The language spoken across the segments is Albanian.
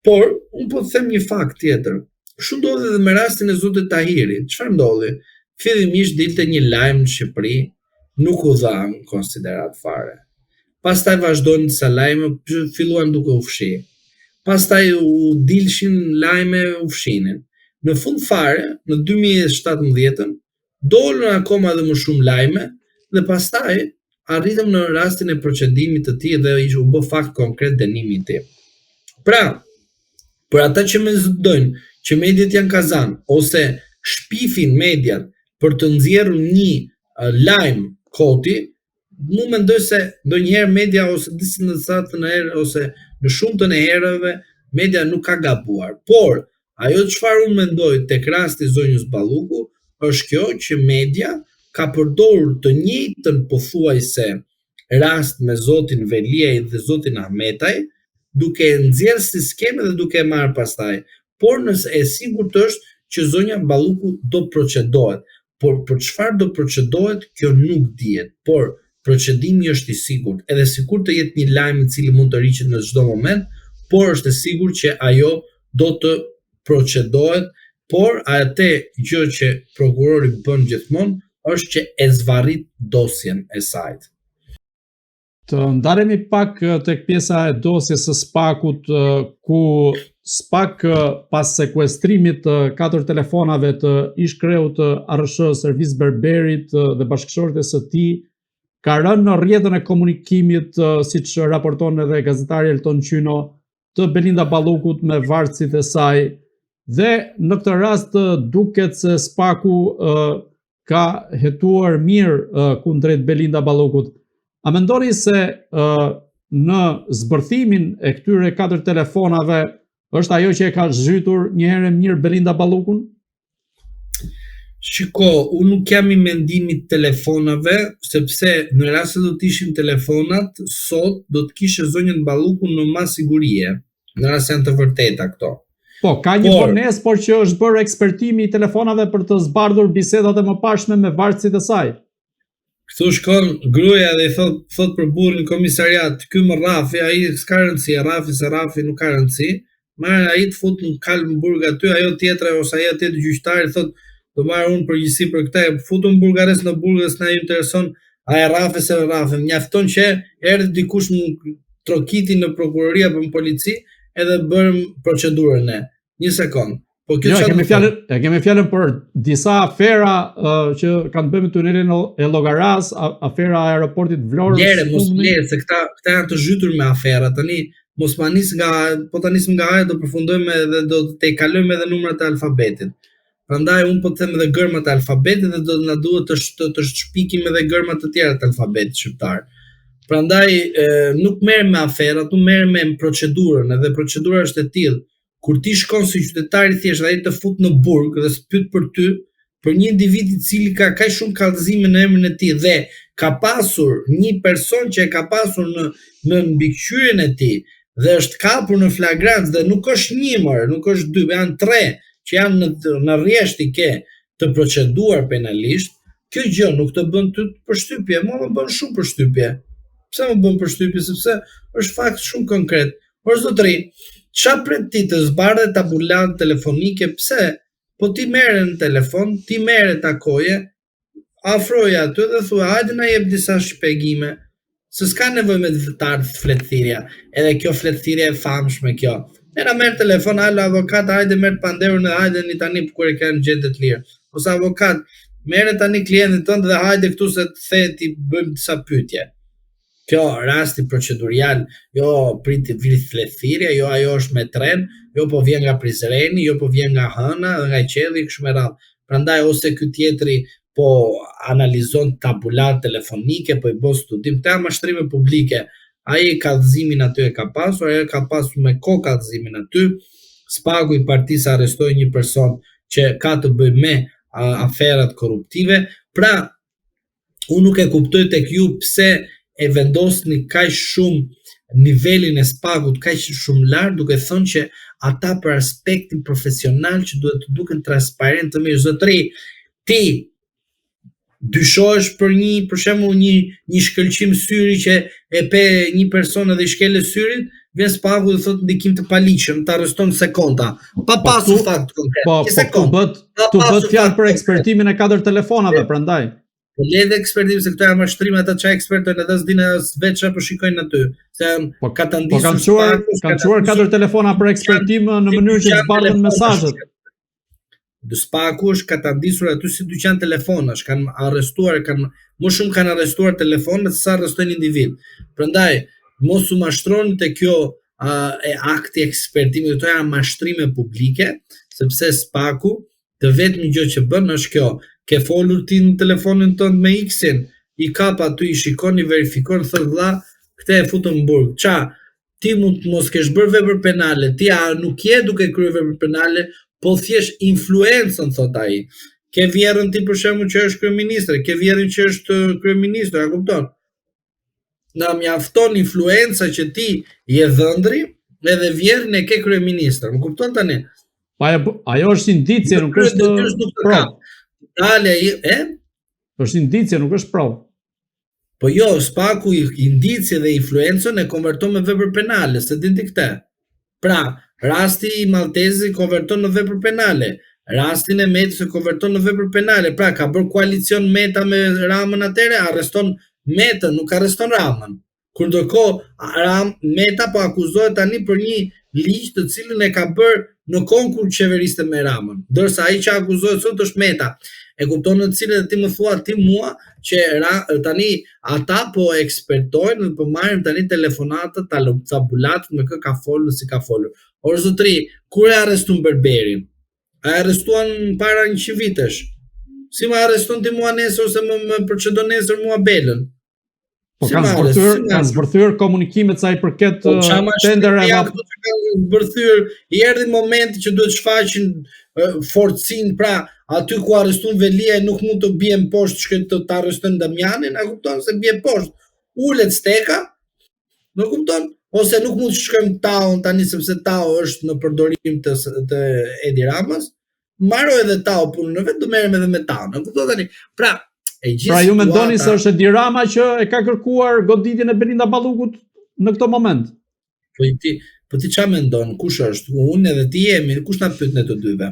Por, unë po të them një fakt tjetër. Kështu ndodhi edhe me rastin e zotit Tahirit. Çfarë ndodhi? Fillimisht dilte një lajm në Shqipëri, nuk u dha në konsiderat fare. Pastaj vazhdojnë disa lajme, filluan duke u fshi. Pastaj u dilshin lajme u fshinin. Në fund fare, në 2017, dolën akoma dhe më shumë lajme dhe pastaj arritëm në rastin e procedimit të tij dhe u bë fakt konkret dënimi i tij. Pra, për ata që mendojnë që mediat janë kazan ose shpifin mediat për të nxjerrur një lajm koti, mu mendoj se ndonjëherë media ose ose në shumtën e herëve media nuk ka gabuar. Por ajo çfarë unë mendoj tek rasti i zonjës Balluku është kjo që media ka përdorur të njëjtën pothuajse rast me zotin Veliaj dhe zotin Ahmetaj, duke nxjerrë si skemë dhe duke marrë pastaj. Por nëse e sigurt është që zonja Balluku do procedohet. Por për çfarë do procedohet, kjo nuk dihet. Por procedimi është i sigurt. Edhe sikur të jetë një lajm i cili mund të riqet në çdo moment, por është e sigurt që ajo do të procedohet, por atë gjë që prokurori bën gjithmonë është që e zvarrit dosjen e saj. Të ndaremi pak tek pjesa e dosjes së Spakut, ku Spak pas sekuestrimit të 4 telefonave të ish-kreut të ARSH Servis Berberit dhe bashkëshortes së tij, ka rënë në rrjetën e komunikimit, siç raporton edhe gazetari Elton Qyno, të Belinda Ballukut me varësit e saj, dhe në këtë rast duket se Spaku ka hetuar mirë kundrejt Belinda Ballukut. A mendoni se në zbërthimin e këtyre 4 telefonave është ajo që e ka zhytur një herë mirë Belinda Ballukun? Shiko, unë nuk jam i mendimit telefonave, sepse në rast se do të ishin telefonat, sot do të kishe zonjën Ballukun në masigurie, në rast se janë të vërteta këto. Po, ka një vonesë, por që është bërë ekspertimi i telefonave për të zbardhur bisedat e mëparshme me varësit e saj. Këtu shkon gruaja dhe i thot për burrin komisariat, ky më Rafi, ai s'ka rëndësi, Rafi nuk ka rëndësi. Marrë ai të fut në Kalmburg aty, ajo tjetra ose ai atë gjyqtari thot do marr unë përgjegjësi për këtë, futun burgares në burgës na intereson, ai Rafi se Rafi, mjafton që erdhi dikush në trokiti në prokurori apo në polici edhe bërëm procedurën e. Një sekond. Po kjo kemi fjalën për disa afera që kanë bënë me tunelin e Llogaras, afera e aeroportit Vlorës. Lere, se këta janë të zhytur me afera. Tani mos ma nis po ta nisim nga ajo do përfundojmë edhe do të kalojmë edhe numrat e alfabetit. Prandaj unë po të them edhe gërmat e alfabetit dhe do na duhet të shpikim edhe gërmat të tjera të alfabetit shqiptar. Prandaj nuk merrem me aferat, unë merrem me procedurën, edhe procedura është e tillë. Kur ti shkon si qytetar i thjesht ai të fut në burg dhe s'pyet për ty, për një individ i cili ka kaq shumë kallëzime në emrin e tij dhe ka pasur një person që e ka pasur në mbikëqyrjen e tij dhe është kapur në flagrancë dhe nuk është një më, nuk është dy, janë 3 që janë në rresht i ke të proceduar penalisht, kjo gjë nuk të bën ty përshtypje, mua më bën shumë përshtypje. Pse më bën përshtypje? Sepse është fakt shumë konkret. Por zotëri, çfarë pret ti të zbardhe tabulat telefonike? Pse? Po ti merre në telefon, ti merre takoje, afroje aty dhe thua, hajde na jep disa shpjegime. Se s'ka nevojë me të ardhë fletëthirja. Edhe kjo fletëthirja e famshme kjo. Era merr telefon, alo avokat, hajde merr panderun dhe hajde një tani kur e kanë gjendje të lirë. Ose avokat, merre tani klientin tënd dhe hajde këtu se të the ti bëjmë disa pyetje. Kjo rasti procedurial, jo priti vit fletëthirja, jo ajo është me tren, jo po vjen nga Prizreni, jo po vjen nga Hëna dhe nga Qelli kështu me radhë. Prandaj ose ky tjetri po analizon tabulat telefonike, po i bën studim, këta mashtrime publike. Ai kallëzimin aty e ka pasur, ai ka pasur me kohë kallëzimin aty. Spaku i partisë arrestoi një person që ka të bëjë me aferat korruptive. Pra, unë nuk e kuptoj tek ju pse e vendosni kaq shumë nivelin e Spakut kaq shumë lart, duke thënë që ata për aspektin profesional që duhet të duken transparent të mirë. Zotëri, ti dyshohesh për shembull një shkëlqim syri që e pe një person edhe i shkele syrit, vjen Spaku dhe thotë ndikim të paligjshëm, të arreston sekonda, pa pasur fakt konkret. Po tu bët fjalë për ekspertimin e 4 telefonave, prandaj. Po ledhe ekspertim se këto janë mashtrime ata çaj ekspertojnë edhe s'dinë vetë çfarë po shikojnë aty. Se ka të ndisur kanë çuar 4 telefona për ekspertim në mënyrë që të zbardhen mesazhet. Spaku është ka të ndisur aty si dyqan telefonash, kanë arrestuar, më shumë kanë arrestuar telefonat se sa arrestojnë individ. Prandaj mos u mashtroni te kjo e akti ekspertimi, këto janë mashtrime publike, sepse Spaku të vetmi gjë që bën është kjo. Ke folur ti në telefonin tënd me X-in, i kap aty, i shikon, i verifikon, thot vlla, këtë e futën në burg. Ti mund të mos kesh bërë vepër penale, ti nuk je duke kryer vepër penale, po thjesht influencën, thot ai. Ke vjerën ti për shembull që është kryeministër, ke vjerën që është kryeministër, a kupton? Na mjafton influenca që ti je dhëndri, edhe vjerën e ke kryeministër. Më kupton tani? Ajo është indicie, nuk është provë. Është indicie, nuk është provë. Po jo, Spaku indicie dhe influencën e konverton me vepër penale, se din ti këtë. Pra, rasti i Maltezi konverton në vepër penale, rastin e Metës e konverton në vepër penale. Pra, ka bërë koalicion Meta me Ramën atëre, arreston Metën, nuk arreston Ramën. Kur ndërkohë Meta po akuzohet tani për një ligj të cilën e ka bërë në kohën kur qeveriste me Ramën. Ndërsa ai që akuzohet sot është Meta. E kupton në cilën ti më thua ti mua që tani ata po ekspertojnë dhe po marrin tani telefonata, tabulat me kë ka folur, si ka folur. Or zotri, kur e arrestuan Berberin? A arrestuan para 100 vitesh? Si më arreston ti mua nesër ose më procedon nesër mua Belën? Po kanë zbërthyer komunikimet sa i përket tendereve. Kanë zbërthyer, i erdhi momenti që duhet shfaqin forcin, pra aty ku arrestuan Velia nuk mund të bien poshtë që të arrestojnë Damianin, a kupton se bien poshtë. Ulet steka, nuk kupton? Ose nuk mund të shkojmë Tao tani sepse Tao është në përdorim të Edi Ramës. Mbaroj edhe Tao punën në vet, do merrem edhe me Tao. A kupton tani? Pra ju mendoni se është Edi Rama që e ka kërkuar goditjen e Belinda Ballukut në këtë moment? Po ti çfarë mendon? Kush është? Unë edhe ti jemi, kush na pyet ne të dyve?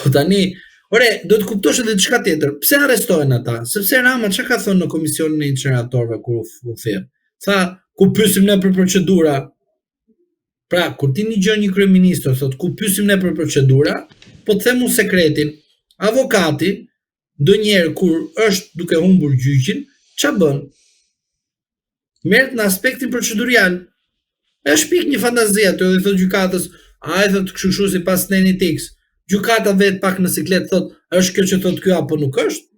Po tani, do të kuptosh edhe diçka tjetër. Pse arrestojnë ata? Sepse Rama çka ka thënë në komisionin e incineratorëve kur u thirr? Tha, ku pyesim ne për procedura? Pra, kur ti një kryeministër thot, ku pyesim ne për procedura, po të them unë sekretin. Avokati ndonjëherë kur është duke humbur gjyqin, ç'a bën? Merret në aspektin procedurial. E shpik një fantazi aty dhe thot gjykatës, ai thot kështu sipas nenit X. Gjykata vet pak në siklet thot, është kjo që thot ky apo nuk është?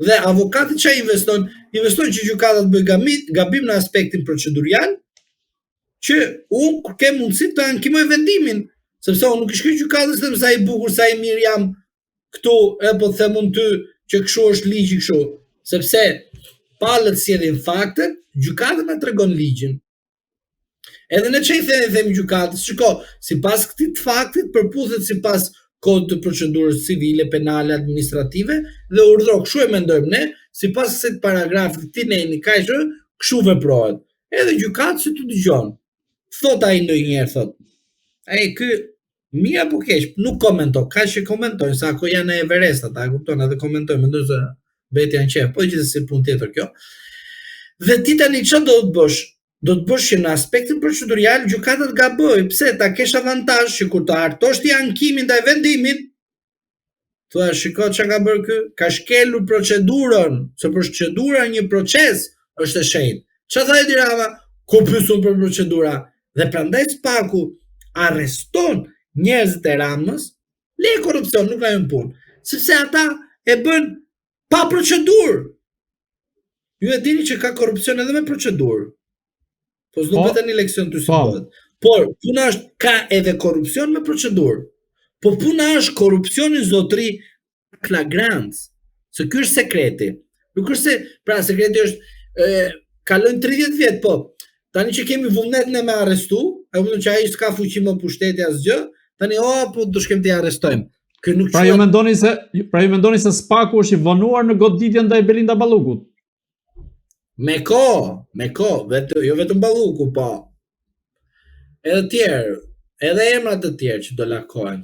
Dhe avokati ç'a investon? Investon që gjykata të bëjë gabim në aspektin procedurial, që unë kem mundësi të ankimoj vendimin, sepse unë nuk i shkruaj gjykatës them sa i bukur, sa i mirë jam këtu, po them unë ty që kështu është ligji kështu, sepse palët sjellin faktet, gjykata na tregon ligjin. Edhe ne çai them gjykatës, shiko, sipas këtij faktit përputhet sipas kodit të procedurës civile, penale, administrative dhe urdhro, kështu e mendojmë ne, sipas kësaj paragrafit ti neni kaq kështu veprohet. Edhe gjykata si të dëgjon. Thot ai ndonjëherë thot. Ai ky mirë apo keq, nuk komenton, kaq që komentojnë sa ako janë në Everest ata, e kupton, edhe komentojnë, mendoj se vetë janë qef, po gjithsesi punë tjetër kjo. Dhe ti tani çfarë do të bësh? Do të bësh që në aspektin procedurial gjykata të gaboj, pse ta kesh avantazh që kur të hartosh ti ankimin ndaj vendimit, thua shiko çka ka bërë ky, ka shkelur procedurën, se procedura një proces është e shenjtë. Çfarë tha Edi Rama? Ku pyesun për procedura? Dhe prandaj Spaku arreston njerëzit e Ramës, le korrupsion, nuk ka një punë, sepse ata e bën pa procedurë. Ju e dini që ka korrupsion edhe me procedurë. Po s'do bëhet një leksion të si bëhet. Por puna është ka edhe korrupsion me procedurë. Po puna është korrupsioni zotri flagrant. Se ky është sekreti. Nuk është se, pra sekreti është kalojnë 30 vjet, po. Tani që kemi vullnetin e me arrestu, e kupton që ai s'ka fuqi më pushteti asgjë, tani po do shkem të arrestojmë. Pra ju mendoni se Spaku është i vonuar në goditjen ndaj Belinda Ballukut? Me kohë, jo vetëm Balluku, po. Edhe tjerë, edhe emra të tjerë që do lakohen.